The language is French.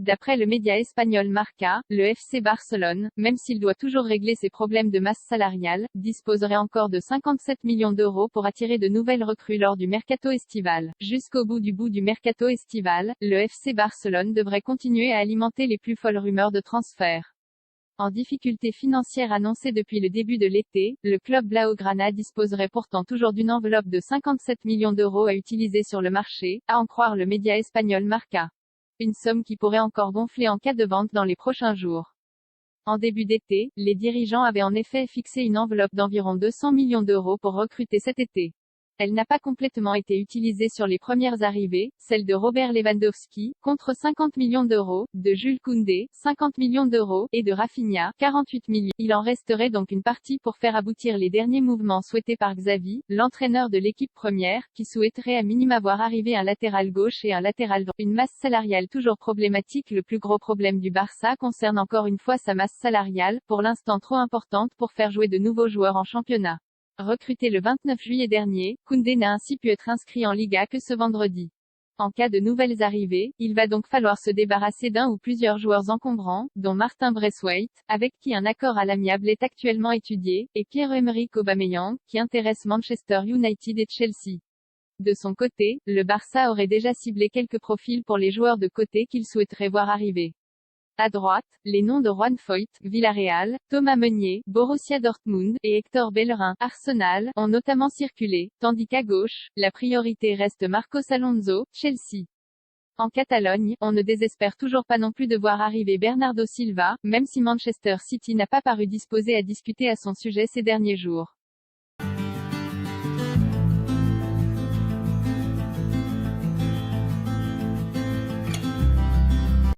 D'après le média espagnol Marca, le FC Barcelone, même s'il doit toujours régler ses problèmes de masse salariale, disposerait encore de 57 millions d'euros pour attirer de nouvelles recrues lors du mercato estival. Jusqu'au bout du mercato estival, le FC Barcelone devrait continuer à alimenter les plus folles rumeurs de transfert. En difficulté financière annoncée depuis le début de l'été, le club blaugrana disposerait pourtant toujours d'une enveloppe de 57 millions d'euros à utiliser sur le marché, à en croire le média espagnol Marca. Une somme qui pourrait encore gonfler en cas de vente dans les prochains jours. En début d'été, les dirigeants avaient en effet fixé une enveloppe d'environ 200 millions d'euros pour recruter cet été. Elle n'a pas complètement été utilisée sur les premières arrivées, celle de Robert Lewandowski, contre 50 millions d'euros, de Jules Koundé, 50 millions d'euros, et de Rafinha, 48 millions. Il en resterait donc une partie pour faire aboutir les derniers mouvements souhaités par Xavi, l'entraîneur de l'équipe première, qui souhaiterait à minima voir arriver un latéral gauche et un latéral droit. Une masse salariale toujours problématique. Le plus gros problème du Barça concerne encore une fois sa masse salariale, pour l'instant trop importante pour faire jouer de nouveaux joueurs en championnat. Recruté le 29 juillet dernier, Koundé n'a ainsi pu être inscrit en Liga que ce vendredi. En cas de nouvelles arrivées, il va donc falloir se débarrasser d'un ou plusieurs joueurs encombrants, dont Martin Braithwaite, avec qui un accord à l'amiable est actuellement étudié, et Pierre-Emerick Aubameyang, qui intéresse Manchester United et Chelsea. De son côté, le Barça aurait déjà ciblé quelques profils pour les joueurs de côté qu'il souhaiterait voir arriver. À droite, les noms de Juan Foyth, Villarreal, Thomas Meunier, Borussia Dortmund, et Hector Bellerin, Arsenal, ont notamment circulé, tandis qu'à gauche, la priorité reste Marcos Alonso, Chelsea. En Catalogne, on ne désespère toujours pas non plus de voir arriver Bernardo Silva, même si Manchester City n'a pas paru disposé à discuter à son sujet ces derniers jours.